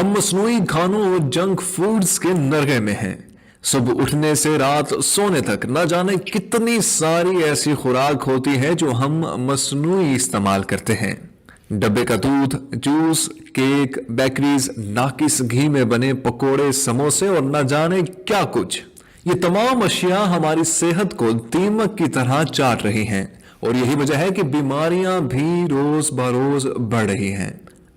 ہم مصنوعی کھانوں اور جنک فوڈز کے نرغے میں ہیں. صبح اٹھنے سے رات سونے تک نہ جانے کتنی ساری ایسی خوراک ہوتی ہے جو ہم مصنوعی استعمال کرتے ہیں. ڈبے کا دودھ، جوس، کیک، بیکریز، ناقص گھی میں بنے پکوڑے، سموسے اور نہ جانے کیا کچھ. یہ تمام اشیاء ہماری صحت کو دیمک کی طرح چاٹ رہی ہیں اور یہی وجہ ہے کہ بیماریاں بھی روز بروز بڑھ رہی ہیں.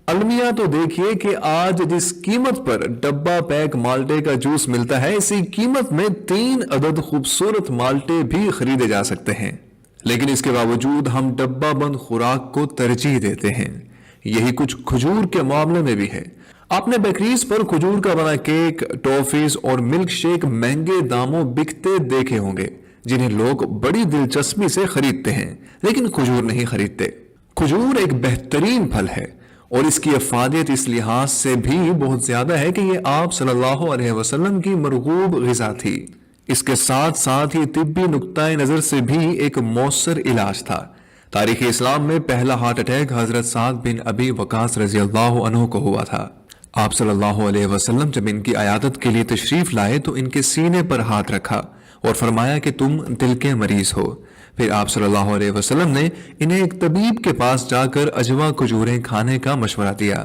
المیہ تو دیکھیے کہ آج جس قیمت پر ڈبہ پیک مالٹے کا جوس ملتا ہے، اسی قیمت میں 3 عدد خوبصورت مالٹے بھی خریدے جا سکتے ہیں. لیکن اس کے باوجود ہم ڈبہ بند خوراک کو ترجیح دیتے ہیں. یہی کچھ کھجور کے معاملے میں بھی ہے. آپ نے بیکریز پر کھجور کا بنا کیک، ٹافیز اور ملک شیک مہنگے داموں بکتے دیکھے ہوں گے، جنہیں لوگ بڑی دلچسپی سے خریدتے ہیں، لیکن کھجور نہیں خریدتے. کھجور ایک بہترین پھل ہے اور اس کی افادیت اس لحاظ سے بھی بہت زیادہ ہے کہ یہ آپ صلی اللہ علیہ وسلم کی مرغوب غذا تھی. اس کے ساتھ ساتھ یہ طبی نقطۂ نظر سے بھی ایک مؤثر علاج تھا. تاریخ اسلام میں پہلا ہارٹ اٹیک حضرت سعد بن ابی وقاص رضی اللہ عنہ کو ہوا تھا. آپ صلی اللہ علیہ وسلم جب ان کی عیادت کے لیے تشریف لائے تو ان کے سینے پر ہاتھ رکھا اور فرمایا کہ تم دل کے مریض ہو. پھر آپ صلی اللہ علیہ وسلم نے انہیں ایک طبیب کے پاس جا کر اجوا کھجوریں کھانے کا مشورہ دیا.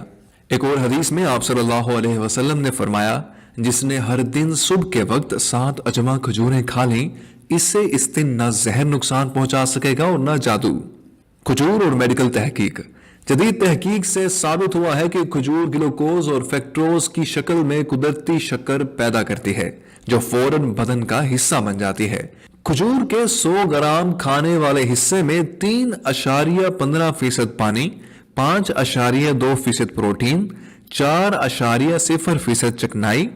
ایک اور حدیث میں آپ صلی اللہ علیہ وسلم نے فرمایا، جس نے ہر دن صبح کے وقت 7 اجوا کھجوریں کھا لیں، اس سے اس دن نہ زہر نقصان پہنچا سکے گا اور نہ جادو. کھجور اور میڈیکل تحقیق. جدید تحقیق سے ثابت ہوا ہے کہ کھجور گلوکوز اور فیکٹروز کی شکل میں قدرتی شکر پیدا کرتی ہے جو فوراً بدن کا حصہ بن جاتی ہے. کھجور کے 100 گرام کھانے والے حصے میں 3.15% پانی، 5.2% پروٹین، 4.0% چکنائی،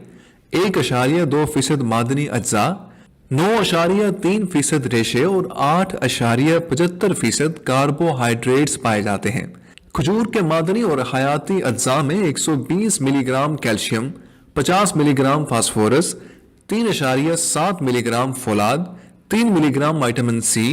1.2% معدنی اجزاء، 9.3% ریشے اور 8.75% کاربوہائیڈریٹس پائے جاتے ہیں. کھجور کے معدنی اور حیاتی اجزاء میں 120 ملی گرام کیلشیم، 50 ملی گرام فاسفورس، 3.7 ملی گرام فولاد، 3 ملی گرام وائٹامن سی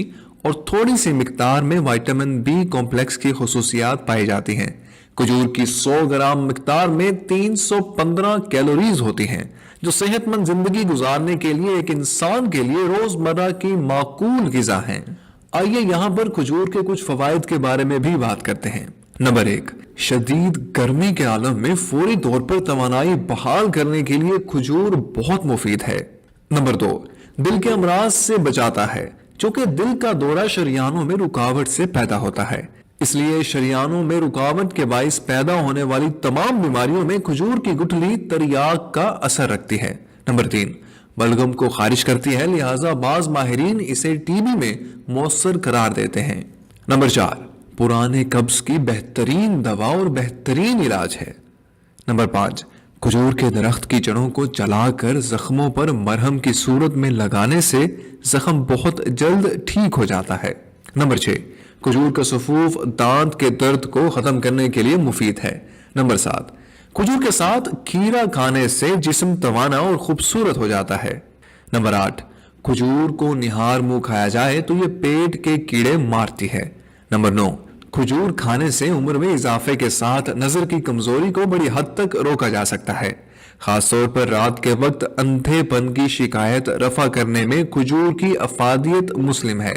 اور تھوڑی سی مقدار میں وائٹامن بی کمپلیکس کی خصوصیات پائی جاتی ہیں. کھجور کی 100 گرام مقدار میں 315 کیلوریز ہوتی ہیں جو صحت مند زندگی گزارنے کے لیے ایک انسان کے لیے روزمرہ کی معقول غذا ہیں. آئیے یہاں پر کھجور کے کچھ فوائد کے بارے میں بھی بات کرتے ہیں. نمبر 1، شدید گرمی کے عالم میں فوری طور پر توانائی بحال کرنے کے لیے کھجور بہت مفید ہے. نمبر 2، دل کے امراض سے بچاتا ہے، چونکہ دل کا دورہ شریانوں میں رکاوٹ سے پیدا ہوتا ہے، اس لیے شریانوں میں رکاوٹ کے باعث پیدا ہونے والی تمام بیماریوں میں کھجور کی گٹھلی تریاک کا اثر رکھتی ہے. نمبر 3، بلغم کو خارج کرتی ہے، لہٰذا بعض ماہرین اسے ٹی بی میں مؤثر قرار دیتے ہیں. نمبر 4، پرانے قبض کی بہترین دوا اور بہترین علاج ہے. نمبر 5، کھجور کے درخت کی جڑوں کو جلا کر زخموں پر مرہم کی صورت میں لگانے سے زخم بہت جلد ٹھیک ہو جاتا ہے. نمبر 6، کھجور کا سفوف دانت کے درد کو ختم کرنے کے لیے مفید ہے. نمبر 7، کھجور کے ساتھ کھیرا کھانے سے جسم توانا اور خوبصورت ہو جاتا ہے. نمبر 8، کھجور کو نہار منہ کھایا جائے تو یہ پیٹ کے کیڑے مارتی ہے. نمبر 9، کھجور کھانے سے عمر میں اضافے کے ساتھ نظر کی کمزوری کو بڑی حد تک روکا جا سکتا ہے. خاص طور پر رات کے وقت اندھے پن کی شکایت رفع کرنے میں کھجور کی افادیت مسلم ہے.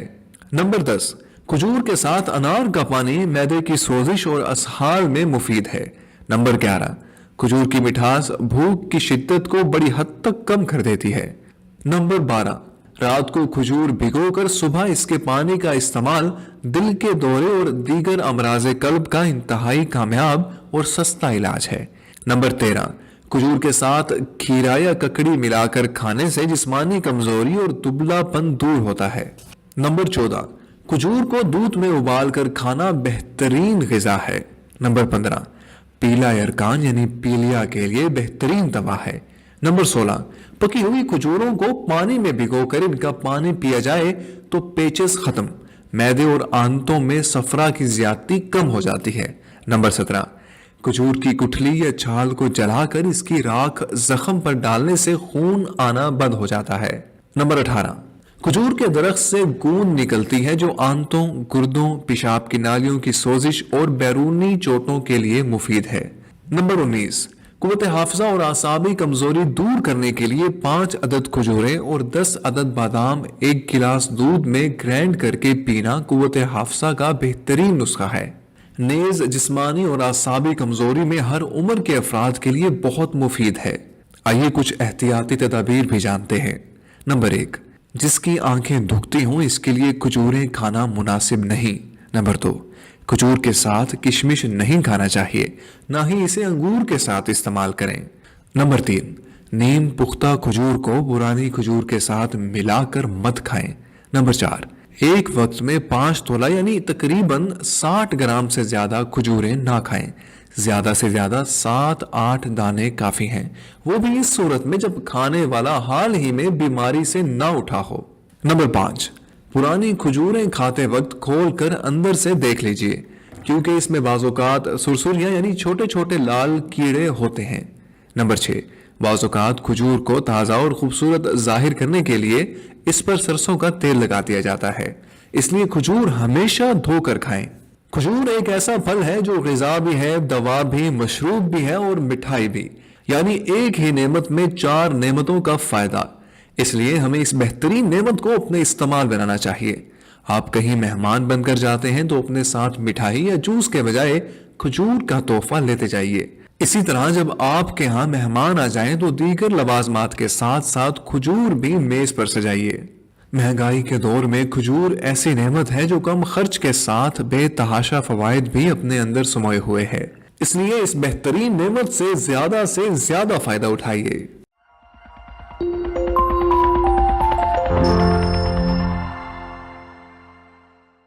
نمبر 10، کھجور کے ساتھ انار کا پانی معدے کی سوزش اور اسہال میں مفید ہے. نمبر 11، کھجور کی مٹھاس بھوک کی شدت کو بڑی حد تک کم کر دیتی ہے. نمبر 12، رات کو کھجور بھگو کر صبح اس کے پانی کا استعمال دل کے دورے اور دیگر امراض قلب کا انتہائی کامیاب اور سستا علاج ہے. نمبر 13، کھجور کے ساتھ کھیرا یا ککڑی ملا کر کھانے سے جسمانی کمزوری اور دبلا پن دور ہوتا ہے. نمبر 14، کھجور کو دودھ میں ابال کر کھانا بہترین غذا ہے. نمبر 15، پیلا یرکان یعنی پیلیا کے لیے بہترین دوا ہے. نمبر 16، پکی ہوئی کھجوروں کو پانی میں بھگو کر ان کا پانی پیا جائے تو پیچس ختم، معدے اور آنتوں میں صفرا کی زیادتی کم ہو جاتی ہے. نمبر 17، کھجور کی گٹھلی یا چھال کو جلا کر اس کی راکھ زخم پر ڈالنے سے خون آنا بند ہو جاتا ہے. نمبر 18، کھجور کے درخت سے گوند نکلتی ہے جو آنتوں، گردوں، پیشاب کی نالیوں کی سوزش اور بیرونی چوٹوں کے لیے مفید ہے. نمبر 19، قوت حافظہ اور اعصابی کمزوری دور کرنے کے لیے 5 عدد کھجوریں اور 10 عدد بادام ایک گلاس دودھ میں گرینڈ کر کے پینا قوت حافظہ کا بہترین نسخہ ہے۔ نیز جسمانی اور اعصابی کمزوری میں ہر عمر کے افراد کے لیے بہت مفید ہے۔ آئیے کچھ احتیاطی تدابیر بھی جانتے ہیں۔ نمبر 1، جس کی آنکھیں دکھتی ہوں اس کے لیے کھجوریں کھانا مناسب نہیں۔ نمبر 2، کھجور کے ساتھ کشمش نہیں کھانا چاہیے، نہ ہی اسے انگور کے ساتھ استعمال کریں۔ نمبر 3، نیم پختہ کھجور کو پرانی کھجور کے ساتھ ملا کر مت کھائیں۔ نمبر 4، ایک وقت میں 5 تولہ یعنی تقریباً 60 گرام سے زیادہ کھجوریں نہ کھائیں، زیادہ سے زیادہ 7-8 دانے کافی ہیں، وہ بھی اس صورت میں جب کھانے والا حال ہی میں بیماری سے نہ اٹھا ہو۔ نمبر 5، پرانی کھجوریں کھاتے وقت کھول کر اندر سے دیکھ لیجئے، کیونکہ اس میں بعض اوقات سرسریاں یعنی چھوٹے چھوٹے لال کیڑے ہوتے ہیں۔ نمبر 6، بعض اوقات کھجور کو تازہ اور خوبصورت ظاہر کرنے کے لیے اس پر سرسوں کا تیل لگا دیا جاتا ہے، اس لیے کھجور ہمیشہ دھو کر کھائیں۔ کھجور ایک ایسا پھل ہے جو غذا بھی ہے، دوا بھی، مشروب بھی ہے اور مٹھائی بھی، یعنی ایک ہی نعمت میں 4 نعمتوں کا فائدہ۔ اس لیے ہمیں اس بہترین نعمت کو اپنے استعمال بنانا چاہیے۔ آپ کہیں مہمان بن کر جاتے ہیں تو اپنے ساتھ مٹھائی یا جوس کے بجائے کھجور کا تحفہ لیتے جائیے۔ اسی طرح جب آپ کے ہاں مہمان آ جائیں تو دیگر لوازمات کے ساتھ ساتھ کھجور بھی میز پر سجائیے۔ مہنگائی کے دور میں کھجور ایسی نعمت ہے جو کم خرچ کے ساتھ بے تحاشا فوائد بھی اپنے اندر سموئے ہوئے ہے، اس لیے اس بہترین نعمت سے زیادہ فائدہ اٹھائیے۔